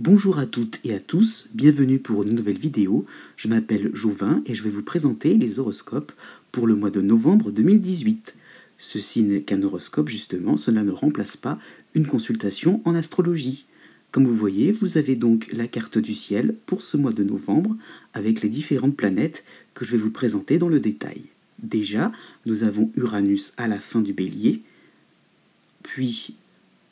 Bonjour à toutes et à tous, bienvenue pour une nouvelle vidéo. Je m'appelle Jouvin et je vais vous présenter les horoscopes pour le mois de novembre 2018. Ceci n'est qu'un horoscope justement, cela ne remplace pas une consultation en astrologie. Comme vous voyez, vous avez donc la carte du ciel pour ce mois de novembre avec les différentes planètes que je vais vous présenter dans le détail. Déjà, nous avons Uranus à la fin du Bélier, puis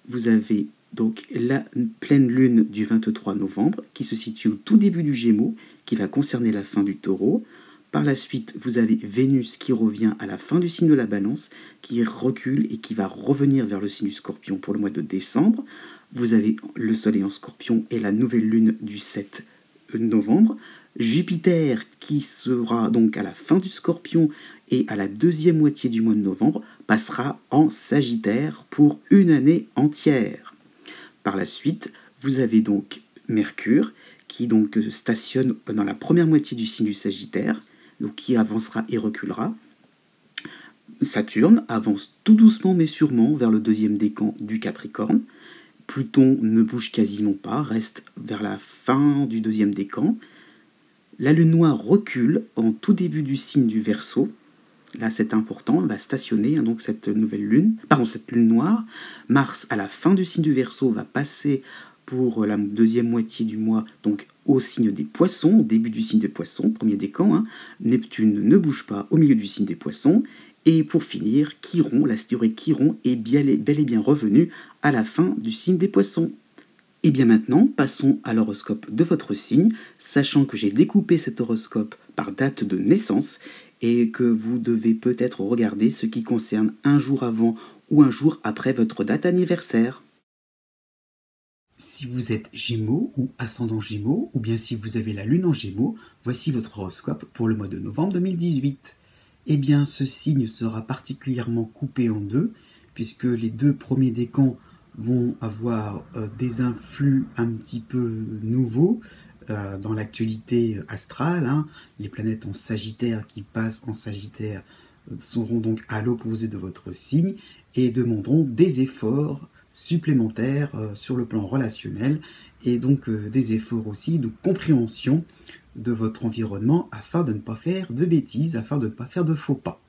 vous avez donc la pleine lune du 23 novembre qui se situe au tout début du Gémeaux, qui va concerner la fin du Taureau. Par la suite, vous avez Vénus qui revient à la fin du signe de la Balance, qui recule et qui va revenir vers le signe du Scorpion pour le mois de décembre. Vous avez le Soleil en Scorpion et la nouvelle lune du 7 novembre. Jupiter qui sera donc à la fin du Scorpion et à la deuxième moitié du mois de novembre passera en Sagittaire pour une année entière. Par la suite, vous avez donc Mercure qui donc stationne dans la première moitié du signe du Sagittaire, donc qui avancera et reculera. Saturne avance tout doucement mais sûrement vers le deuxième décan du Capricorne. Pluton ne bouge quasiment pas, reste vers la fin du deuxième décan. La lune noire recule en tout début du signe du Verseau. Là, c'est important, elle va stationner, donc cette lune noire. Mars, à la fin du signe du Verseau, va passer pour la deuxième moitié du mois, donc au signe des Poissons, au début du signe des Poissons, premier décan. Neptune ne bouge pas au milieu du signe des Poissons. Et pour finir, Chiron, l'astéroïde Chiron, est bel et bien revenu à la fin du signe des Poissons. Et bien maintenant, passons à l'horoscope de votre signe, sachant que j'ai découpé cet horoscope par date de naissance et que vous devez peut-être regarder ce qui concerne un jour avant ou un jour après votre date anniversaire. Si vous êtes Gémeaux ou ascendant Gémeaux, ou bien si vous avez la lune en Gémeaux, voici votre horoscope pour le mois de novembre 2018. Eh bien, ce signe sera particulièrement coupé en deux, puisque les deux premiers décans vont avoir des influx un petit peu nouveaux dans l'actualité astrale. Les planètes en Sagittaire qui passent en Sagittaire seront donc à l'opposé de votre signe et demanderont des efforts supplémentaires sur le plan relationnel et donc des efforts aussi de compréhension de votre environnement afin de ne pas faire de bêtises, afin de ne pas faire de faux pas.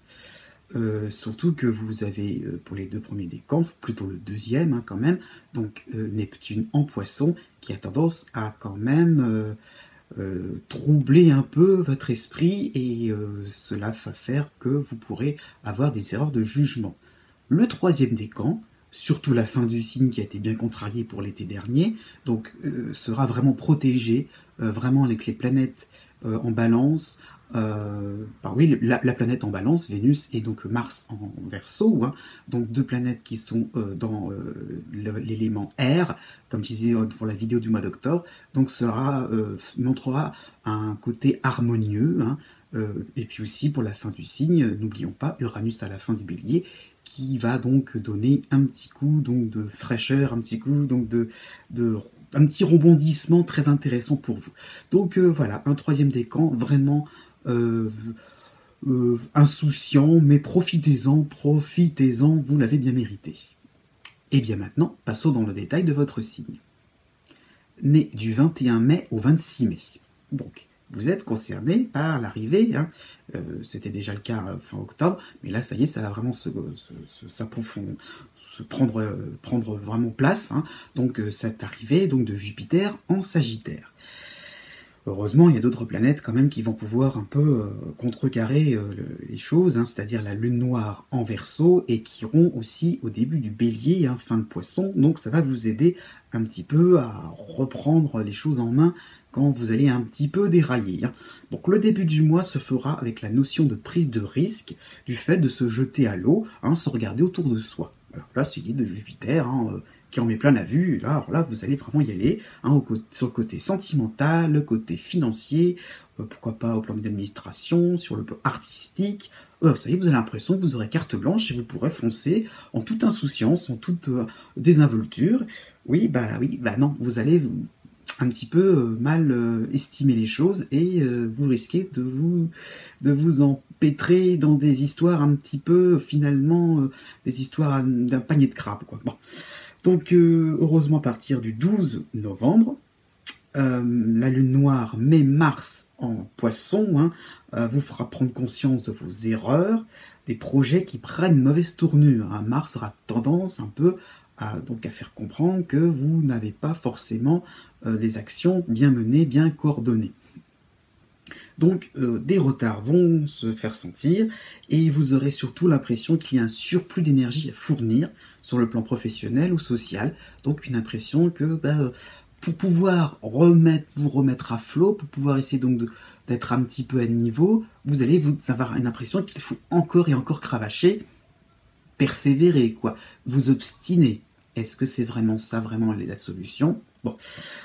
Surtout que vous avez pour les deux premiers décans, plutôt le deuxième quand même, donc Neptune en Poisson qui a tendance à quand même troubler un peu votre esprit et cela va faire que vous pourrez avoir des erreurs de jugement. Le troisième décan, surtout la fin du signe qui a été bien contrarié pour l'été dernier, donc sera vraiment protégé, vraiment avec les planètes en balance. La planète en balance, Vénus, et donc Mars en Verseau, donc deux planètes qui sont dans l'élément air, comme je disais pour la vidéo du mois d'octobre, donc montrera un côté harmonieux, et puis aussi pour la fin du signe, n'oublions pas Uranus à la fin du Bélier, qui va donc donner un petit coup donc de fraîcheur, un petit coup donc un petit rebondissement très intéressant pour vous. Donc voilà, un troisième décan vraiment insouciant, mais profitez-en, vous l'avez bien mérité. Et bien maintenant, passons dans le détail de votre signe. Né du 21 mai au 26 mai. Donc, vous êtes concerné par l'arrivée, c'était déjà le cas fin octobre, mais là, ça y est, ça va vraiment prendre vraiment place, donc cette arrivée donc, de Jupiter en Sagittaire. Heureusement, il y a d'autres planètes quand même qui vont pouvoir un peu contrecarrer les choses, c'est-à-dire la lune noire en Verseau et Chiron aussi au début du Bélier, fin de Poisson, donc ça va vous aider un petit peu à reprendre les choses en main quand vous allez un petit peu dérailler. Donc le début du mois se fera avec la notion de prise de risque, du fait de se jeter à l'eau sans regarder autour de soi. Alors là, c'est l'idée de Jupiter, qui en met plein la vue. Là, vous allez vraiment y aller, sur le côté sentimental, le côté financier, pourquoi pas au plan de l'administration, sur le plan artistique. Ça y est, vous avez l'impression que vous aurez carte blanche et vous pourrez foncer en toute insouciance, en toute désinvolture. Oui, non, vous allez un petit peu mal estimer les choses et vous risquez de vous empêtrer dans des histoires un petit peu, finalement, des histoires d'un panier de crabes, quoi. Bon. Donc, heureusement, à partir du 12 novembre, la lune noire met Mars en poisson, hein, vous fera prendre conscience de vos erreurs, des projets qui prennent une mauvaise tournure. Hein. Mars aura tendance un peu donc à faire comprendre que vous n'avez pas forcément des actions bien menées, bien coordonnées. Donc des retards vont se faire sentir et vous aurez surtout l'impression qu'il y a un surplus d'énergie à fournir sur le plan professionnel ou social. Donc une impression que pour pouvoir vous remettre à flot, pour pouvoir essayer donc d'être un petit peu à niveau, vous allez vous avoir une impression qu'il faut encore et encore cravacher, persévérer, quoi, vous obstiner. Est-ce que c'est vraiment ça, vraiment la solution? Bon,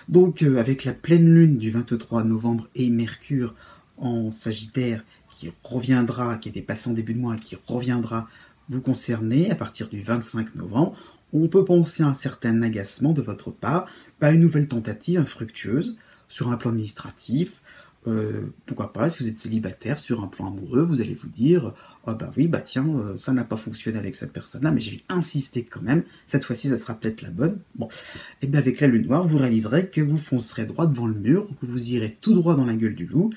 donc avec la pleine lune du 23 novembre et Mercure en Sagittaire qui reviendra, qui était passé en début de mois et qui reviendra vous concerner à partir du 25 novembre, on peut penser à un certain agacement de votre part, à une nouvelle tentative infructueuse sur un plan administratif. Pourquoi pas, si vous êtes célibataire, sur un plan amoureux, vous allez vous dire « Oh bah oui, bah tiens, ça n'a pas fonctionné avec cette personne-là, mais je vais insister quand même, cette fois-ci, ça sera peut-être la bonne. » Bon, et bien avec la lune noire, vous réaliserez que vous foncerez droit devant le mur, que vous irez tout droit dans la gueule du loup.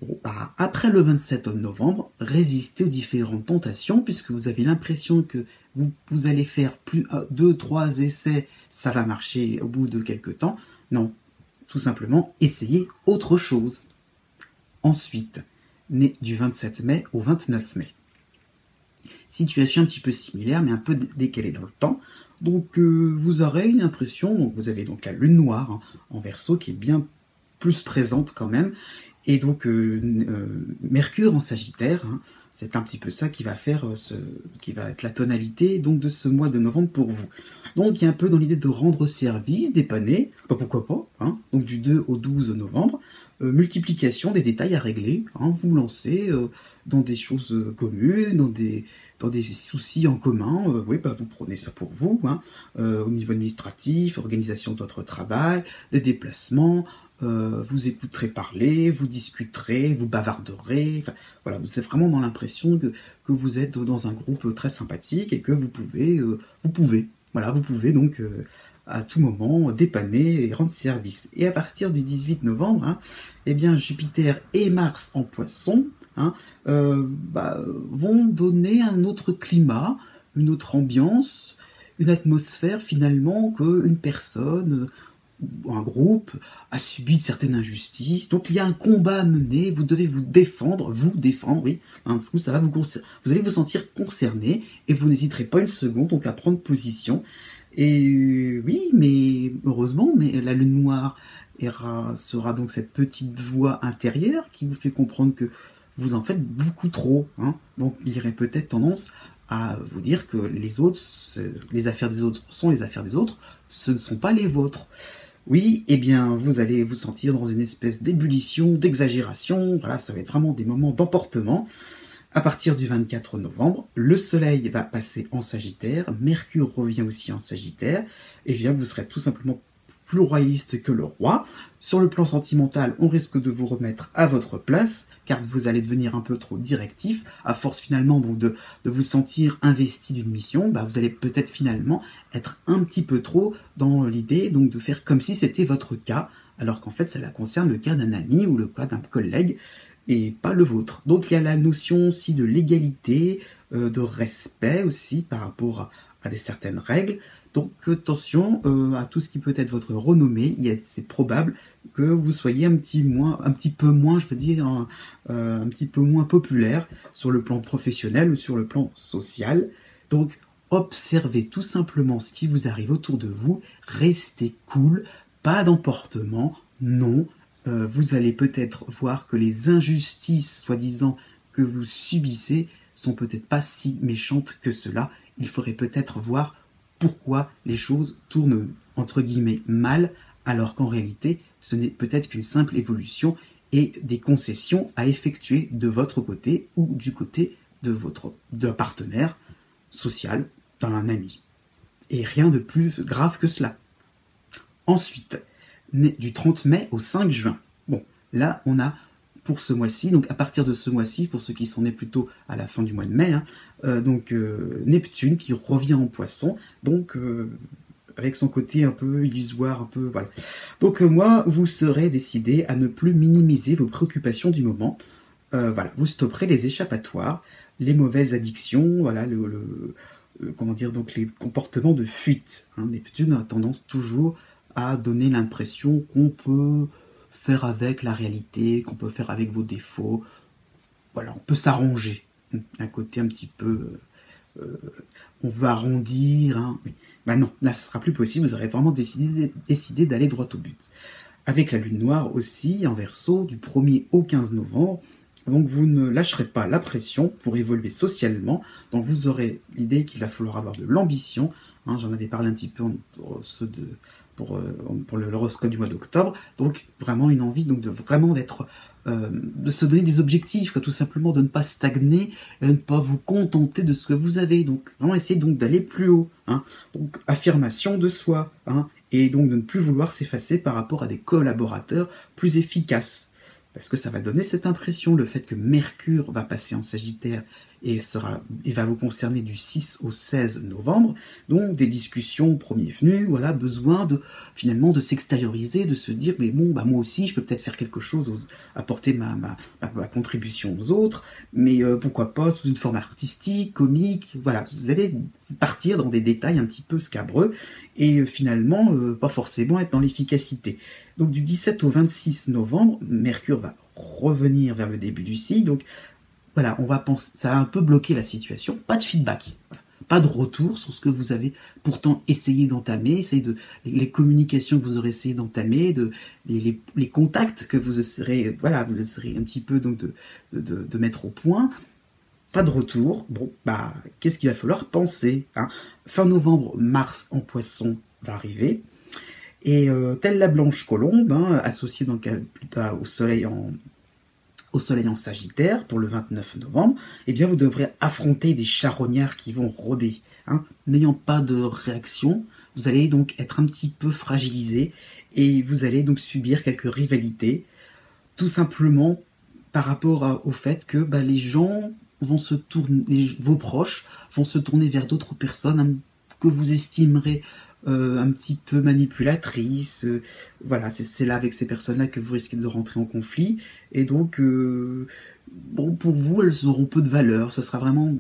Bon, bah, après le 27 novembre, résistez aux différentes tentations, puisque vous avez l'impression que vous allez faire plus 2-3 essais, ça va marcher au bout de quelques temps. Non, tout simplement, essayez autre chose. Ensuite, né du 27 mai au 29 mai. Situation un petit peu similaire, mais un peu décalée dans le temps. Donc, vous aurez une impression, donc vous avez donc la lune noire hein, en Verseau qui est bien plus présente quand même, et donc Mercure en Sagittaire, hein, c'est un petit peu ça qui va faire qui va être la tonalité donc de ce mois de novembre pour vous. Donc il y a un peu dans l'idée de rendre service, dépanner, bah, pourquoi pas, hein, donc du 2 au 12 novembre, multiplication des détails à régler, hein, vous lancez dans des choses communes, dans des soucis en commun, oui, bah, vous prenez ça pour vous, hein, au niveau administratif, organisation de votre travail, des déplacements, vous écouterez parler, vous discuterez, vous bavarderez, enfin, voilà, vous êtes vraiment dans l'impression que vous êtes dans un groupe très sympathique et que vous pouvez donc à tout moment dépanner et rendre service. Et à partir du 18 novembre, hein, eh bien Jupiter et Mars en Poisson hein, vont donner un autre climat, une autre ambiance, une atmosphère finalement qu'une personne ou un groupe a subi de certaines injustices. Donc il y a un combat à mener, vous devez vous défendre, oui, hein, parce que ça va vous allez vous sentir concerné et vous n'hésiterez pas une seconde donc à prendre position. Et oui, mais heureusement, mais la lune noire sera donc cette petite voix intérieure qui vous fait comprendre que vous en faites beaucoup trop. Hein. Donc il y aurait peut-être tendance à vous dire que les affaires des autres sont les affaires des autres, ce ne sont pas les vôtres. Oui, eh bien, vous allez vous sentir dans une espèce d'ébullition, d'exagération. Voilà, ça va être vraiment des moments d'emportement. À partir du 24 novembre, le Soleil va passer en Sagittaire, Mercure revient aussi en Sagittaire, et bien vous serez tout simplement plus royaliste que le roi. Sur le plan sentimental, on risque de vous remettre à votre place, car vous allez devenir un peu trop directif, à force finalement donc de vous sentir investi d'une mission, vous allez peut-être finalement être un petit peu trop dans l'idée donc de faire comme si c'était votre cas, alors qu'en fait ça concerne le cas d'un ami ou le cas d'un collègue, et pas le vôtre. Donc il y a la notion aussi de l'égalité, de respect aussi par rapport à certaines règles. Donc attention à tout ce qui peut être votre renommée, c'est probable que vous soyez un petit peu moins, je veux dire, un petit peu moins populaire sur le plan professionnel ou sur le plan social. Donc observez tout simplement ce qui vous arrive autour de vous, restez cool, pas d'emportement, non. Vous allez peut-être voir que les injustices, soi-disant, que vous subissez sont peut-être pas si méchantes que cela. Il faudrait peut-être voir pourquoi les choses tournent, entre guillemets, mal, alors qu'en réalité, ce n'est peut-être qu'une simple évolution et des concessions à effectuer de votre côté ou du côté d'un partenaire social, d'un ami. Et rien de plus grave que cela. Ensuite, du 30 mai au 5 juin. Bon, là, on a pour ce mois-ci, donc à partir de ce mois-ci, pour ceux qui sont nés plutôt à la fin du mois de mai, Neptune qui revient en Poisson, donc avec son côté un peu illusoire, un peu, voilà. Donc moi, vous serez décidé à ne plus minimiser vos préoccupations du moment. Voilà, vous stopperez les échappatoires, les mauvaises addictions, voilà, comment dire, donc les comportements de fuite. Hein. Neptune a tendance toujours à donner l'impression qu'on peut faire avec la réalité, qu'on peut faire avec vos défauts. Voilà, on peut s'arranger. Un côté un petit peu... on veut arrondir. Hein. Mais, bah non, là, ce sera plus possible. Vous aurez vraiment décidé d'aller droit au but. Avec la lune noire aussi, en Verseau, du 1er au 15 novembre. Donc vous ne lâcherez pas la pression pour évoluer socialement. Donc vous aurez l'idée qu'il va falloir avoir de l'ambition. Hein, j'en avais parlé un petit peu pour l'horoscope du mois d'octobre. Donc vraiment une envie donc de vraiment de se donner des objectifs, quoi, tout simplement de ne pas stagner et de ne pas vous contenter de ce que vous avez. Donc vraiment essayer donc d'aller plus haut. Hein. Donc affirmation de soi. Hein, et donc de ne plus vouloir s'effacer par rapport à des collaborateurs plus efficaces. Parce que ça va donner cette impression, le fait que Mercure va passer en Sagittaire et va vous concerner du 6 au 16 novembre. Donc des discussions premier venu, voilà, besoin finalement de s'extérioriser, de se dire mais bon, bah moi aussi je peux peut-être faire quelque chose, apporter ma contribution aux autres, mais pourquoi pas sous une forme artistique, comique, voilà, vous allez partir dans des détails un petit peu scabreux et finalement pas forcément être dans l'efficacité. Donc du 17 au 26 novembre, Mercure va revenir vers le début du signe, donc voilà, on va penser, ça va un peu bloquer la situation, pas de feedback, voilà. Pas de retour sur ce que vous avez pourtant essayé d'entamer, les communications que vous aurez essayé d'entamer, les contacts que vous essayerez, voilà, vous essayerez un petit peu donc de mettre au point. Pas de retour. Bon, bah, qu'est-ce qu'il va falloir penser, hein. Fin novembre, Mars en Poisson va arriver. Et telle la blanche colombe, hein, associée donc plus tard au soleil en Sagittaire pour le 29 novembre, eh bien vous devrez affronter des charognards qui vont rôder. Hein. N'ayant pas de réaction, vous allez donc être un petit peu fragilisé et vous allez donc subir quelques rivalités, tout simplement par rapport au fait que bah, les gens vont se tourner, vos proches vont se tourner vers d'autres personnes hein, que vous estimerez un petit peu manipulatrices. Voilà, c'est là avec ces personnes-là que vous risquez de rentrer en conflit. Et donc, bon, pour vous, elles auront peu de valeur. Ce sera vraiment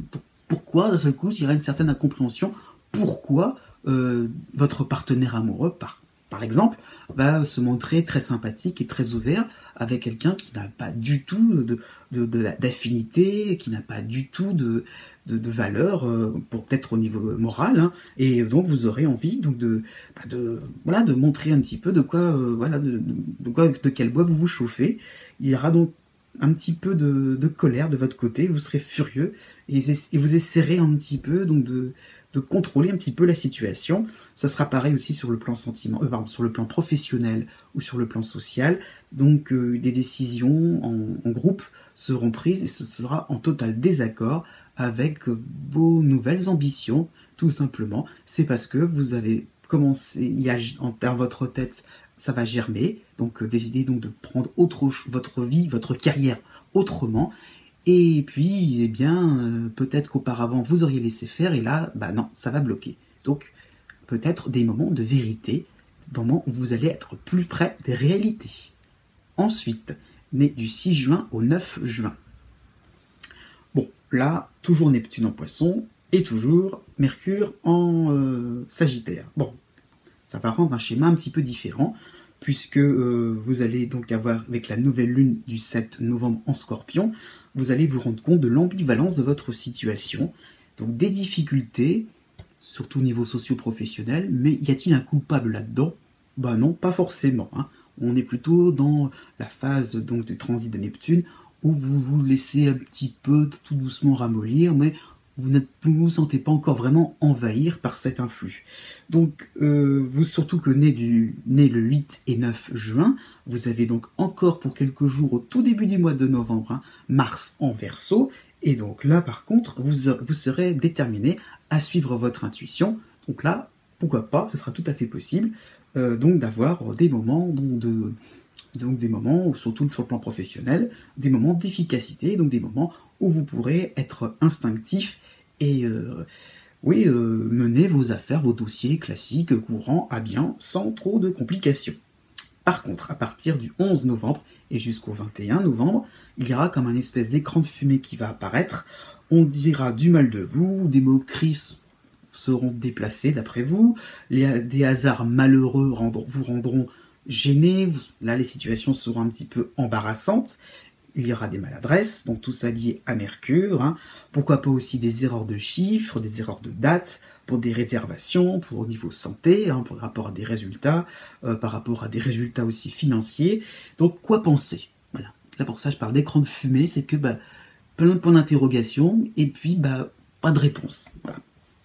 pourquoi, d'un seul coup, il y aura une certaine incompréhension. Pourquoi votre partenaire amoureux, par exemple, va se montrer très sympathique et très ouvert avec quelqu'un qui n'a pas du tout d'affinité, qui n'a pas du tout de valeur, pour peut-être au niveau moral, hein, et donc vous aurez envie donc de montrer un petit peu de quel bois vous vous chauffez. Il y aura donc un petit peu de colère de votre côté, vous serez furieux et vous essaierez un petit peu donc de contrôler un petit peu la situation. Ça sera pareil aussi sur le plan sur le plan professionnel ou sur le plan social. Donc des décisions en groupe seront prises et ce sera en total désaccord avec vos nouvelles ambitions, tout simplement. C'est parce que vous avez commencé, dans votre tête, ça va germer, donc décidez donc de prendre votre vie, votre carrière autrement. Et puis, eh bien, peut-être qu'auparavant, vous auriez laissé faire, et là, bah non, ça va bloquer. Donc, peut-être des moments de vérité, des moments où vous allez être plus près des réalités. Ensuite, né du 6 juin au 9 juin. Bon, là, toujours Neptune en Poisson, et toujours Mercure en Sagittaire. Bon, ça va rendre un schéma un petit peu différent, puisque vous allez donc avoir, avec la nouvelle lune du 7 novembre en Scorpion, vous allez vous rendre compte de l'ambivalence de votre situation, donc des difficultés, surtout au niveau socio-professionnel, mais y a-t-il un coupable là-dedans? Bah non, pas forcément. Hein. On est plutôt dans la phase donc du transit de Neptune, où vous vous laissez un petit peu tout doucement ramollir, mais vous ne vous sentez pas encore vraiment envahir par cet influx. Donc, vous surtout que né le 8 et 9 juin, vous avez donc encore pour quelques jours au tout début du mois de novembre, hein, Mars en Verseau, et donc là par contre, vous serez déterminé à suivre votre intuition. Donc là, pourquoi pas, ce sera tout à fait possible, donc d'avoir des moments donc des moments, surtout sur le plan professionnel, des moments d'efficacité, donc des moments où vous pourrez être instinctif et Oui, menez vos affaires, vos dossiers classiques, courants, à bien, sans trop de complications. Par contre, à partir du 11 novembre et jusqu'au 21 novembre, il y aura comme un espèce d'écran de fumée qui va apparaître. On dira du mal de vous, des moqueries seront déplacées d'après vous, des hasards malheureux vous rendront gênés, là les situations seront un petit peu embarrassantes, il y aura des maladresses, donc tout ça lié à Mercure, hein. Pourquoi pas aussi des erreurs de chiffres, des erreurs de dates, pour des réservations, pour au niveau santé, hein, par rapport à des résultats, par rapport à des résultats aussi financiers. Donc quoi penser? Voilà. Là pour ça je parle d'écran de fumée, c'est que plein de points d'interrogation et puis pas de réponse. Voilà.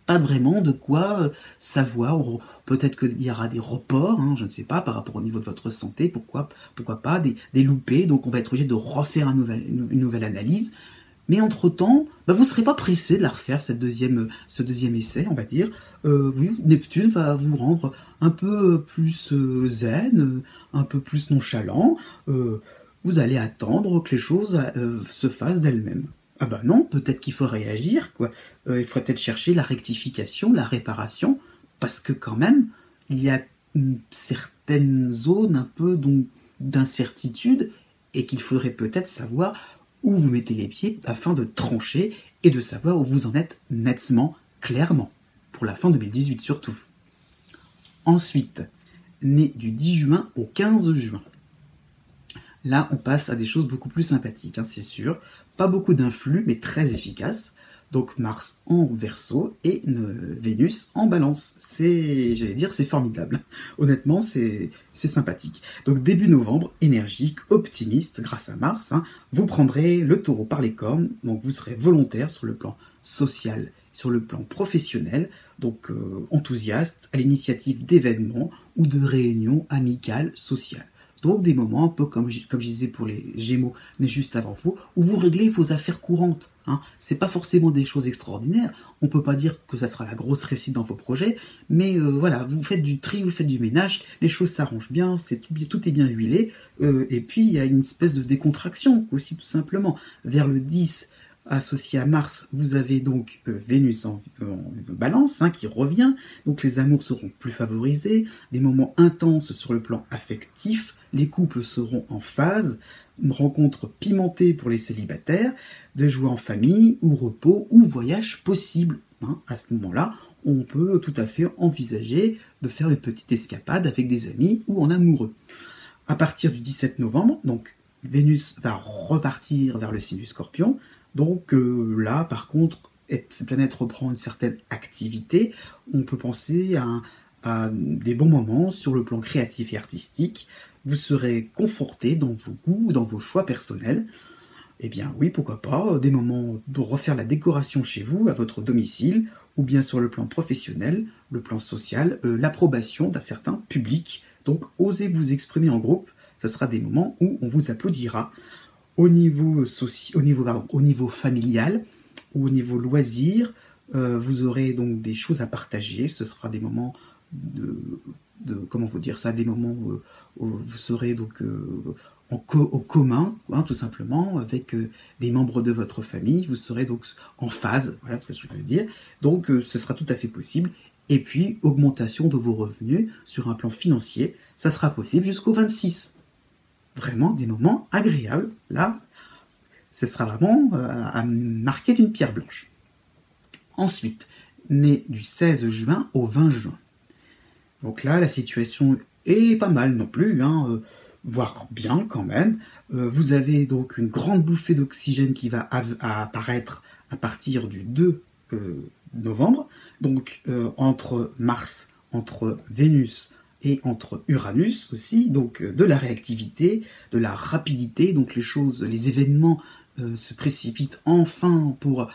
Pas vraiment de quoi savoir. Peut-être qu'il y aura des reports, hein, je ne sais pas, par rapport au niveau de votre santé, pourquoi pas, des loupés, donc on va être obligé de refaire une nouvelle analyse. Mais entre-temps, vous ne serez pas pressé de la refaire, ce deuxième essai, on va dire. Oui, Neptune va vous rendre un peu plus zen, un peu plus nonchalant. Vous allez attendre que les choses se fassent d'elles-mêmes. Ah bah non, peut-être qu'il faut réagir, quoi. Il faudrait peut-être chercher la rectification, la réparation, parce que quand même, il y a une certaine zone un peu d'incertitude et qu'il faudrait peut-être savoir où vous mettez les pieds afin de trancher et de savoir où vous en êtes nettement, clairement, pour la fin 2018 surtout. Ensuite, né du 10 juin au 15 juin. Là, on passe à des choses beaucoup plus sympathiques, hein, c'est sûr. Pas beaucoup d'influx, mais très efficaces. Donc Mars en Verseau et Vénus en Balance. J'allais dire, c'est formidable. Honnêtement, c'est sympathique. Donc début novembre, énergique, optimiste grâce à Mars. Hein, vous prendrez le taureau par les cornes. Donc vous serez volontaire sur le plan social, sur le plan professionnel. Donc enthousiaste à l'initiative d'événements ou de réunions amicales, sociales. Donc des moments un peu comme je disais pour les Gémeaux, mais juste avant vous, où vous réglez vos affaires courantes. Hein. C'est pas forcément des choses extraordinaires. On peut pas dire que ça sera la grosse réussite dans vos projets, mais voilà, vous faites du tri, vous faites du ménage, les choses s'arrangent bien, tout est bien huilé, et puis il y a une espèce de décontraction aussi tout simplement. Vers le 10, associé à Mars, vous avez donc Vénus en Balance, hein, qui revient, donc les amours seront plus favorisés, des moments intenses sur le plan affectif, les couples seront en phase, une rencontre pimentée pour les célibataires, de joie en famille, ou repos, ou voyage possible. Hein. À ce moment-là, on peut tout à fait envisager de faire une petite escapade avec des amis ou en amoureux. À partir du 17 novembre, donc Vénus va repartir vers le signe du Scorpion. Donc là, par contre, cette planète reprend une certaine activité. On peut penser à des bons moments sur le plan créatif et artistique. Vous serez conforté dans vos goûts, dans vos choix personnels. Eh bien oui, pourquoi pas, des moments pour refaire la décoration chez vous, à votre domicile, ou bien sur le plan professionnel, le plan social, l'approbation d'un certain public. Donc osez vous exprimer en groupe, ce sera des moments où on vous applaudira. Au niveau familial ou au niveau loisir, vous aurez donc des choses à partager. Ce sera des moments comment vous dire ça, des moments où vous serez donc au commun, hein, tout simplement, avec des membres de votre famille. Vous serez donc en phase, voilà ce que je veux dire. Donc ce sera tout à fait possible. Et puis, augmentation de vos revenus sur un plan financier, ça sera possible jusqu'au 26. Vraiment des moments agréables. Là, ce sera vraiment à marquer d'une pierre blanche. Ensuite, né du 16 juin au 20 juin. Donc là, la situation est pas mal non plus, hein, voire bien quand même. Vous avez donc une grande bouffée d'oxygène qui va apparaître à partir du 2 novembre. Donc entre Mars, entre Vénus et entre Uranus aussi, donc de la réactivité, de la rapidité, donc les événements se précipitent enfin pour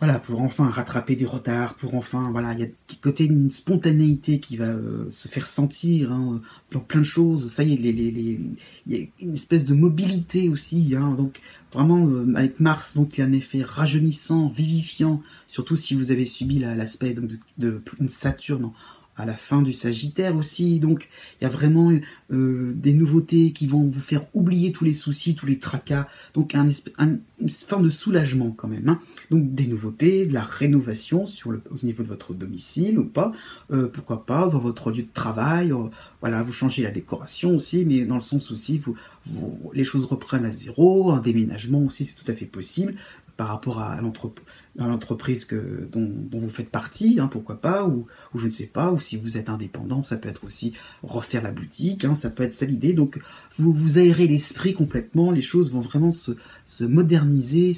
enfin rattraper des retards, il y a côté une spontanéité qui va se faire sentir, hein, dans plein de choses. Ça y est, il y a une espèce de mobilité aussi, hein, donc vraiment avec Mars, donc il y a un effet rajeunissant, vivifiant, surtout si vous avez subi l'aspect de Saturne à la fin du Sagittaire aussi. Donc il y a vraiment des nouveautés qui vont vous faire oublier tous les soucis, tous les tracas. Donc une forme de soulagement quand même. Hein. Donc des nouveautés, de la rénovation au niveau de votre domicile ou pas. Pourquoi pas dans votre lieu de travail. Voilà, vous changez la décoration aussi, mais dans le sens aussi, les choses reprennent à zéro. Un déménagement aussi, c'est tout à fait possible par rapport à l'entreprise dont vous faites partie, hein, pourquoi pas, ou je ne sais pas, ou si vous êtes indépendant, ça peut être aussi refaire la boutique, hein, ça peut être ça l'idée. Donc vous aérez l'esprit complètement, les choses vont vraiment se moderniser,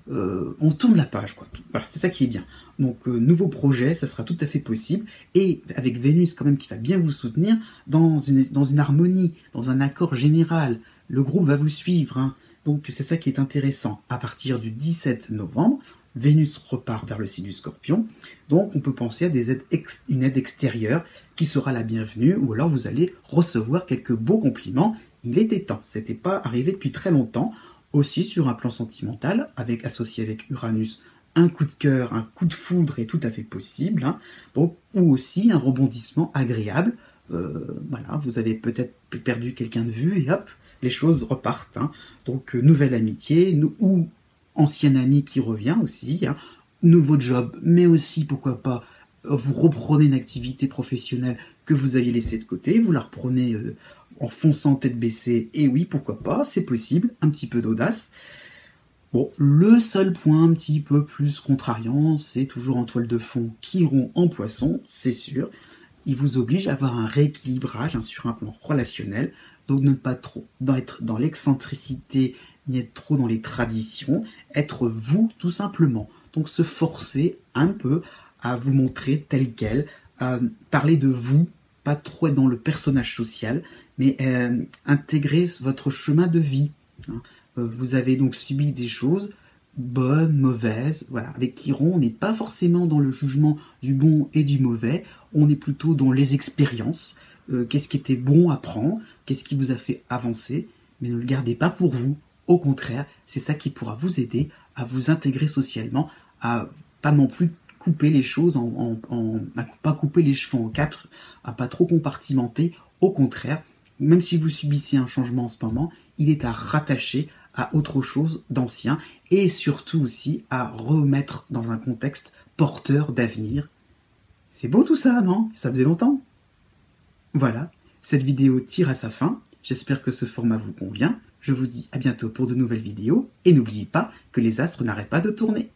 on tourne la page, quoi. Voilà, c'est ça qui est bien. Donc nouveau projet, ça sera tout à fait possible, et avec Vénus quand même qui va bien vous soutenir dans une harmonie, dans un accord général. Le groupe va vous suivre, hein. Donc c'est ça qui est intéressant. À partir du 17 novembre, Vénus repart vers le signe du Scorpion. Donc on peut penser à une aide extérieure qui sera la bienvenue, ou alors vous allez recevoir quelques beaux compliments. Il était temps, c'était pas arrivé depuis très longtemps. Aussi sur un plan sentimental, associé avec Uranus, un coup de cœur, un coup de foudre est tout à fait possible. Hein. Donc, ou aussi un rebondissement agréable. Voilà, vous avez peut-être perdu quelqu'un de vue et hop, les choses repartent. Hein. Donc, nouvelle amitié, ou ancien ami qui revient aussi, hein. Nouveau job, mais aussi, pourquoi pas, vous reprenez une activité professionnelle que vous aviez laissée de côté, vous la reprenez en fonçant tête baissée, et oui, pourquoi pas, c'est possible, un petit peu d'audace. Bon, le seul point un petit peu plus contrariant, c'est toujours en toile de fond Chiron en Poisson, c'est sûr. Il vous oblige à avoir un rééquilibrage, hein, sur un plan relationnel, donc ne pas trop être dans l'excentricité, ni être trop dans les traditions, être vous tout simplement. Donc se forcer un peu à vous montrer tel quel, à parler de vous, pas trop être dans le personnage social, mais intégrer votre chemin de vie. Hein. Vous avez donc subi des choses, bonnes, mauvaises. Voilà. Avec Chiron, on n'est pas forcément dans le jugement du bon et du mauvais, on est plutôt dans les expériences. Qu'est-ce qui était bon à prendre, qu'est-ce qui vous a fait avancer, mais ne le gardez pas pour vous. Au contraire, c'est ça qui pourra vous aider à vous intégrer socialement, à pas non plus couper les choses à pas couper les cheveux en quatre, à pas trop compartimenter. Au contraire, même si vous subissez un changement en ce moment, il est à rattacher à autre chose d'ancien, et surtout aussi à remettre dans un contexte porteur d'avenir. C'est beau tout ça, non? Ça faisait longtemps. Voilà, cette vidéo tire à sa fin. J'espère que ce format vous convient. Je vous dis à bientôt pour de nouvelles vidéos, et n'oubliez pas que les astres n'arrêtent pas de tourner.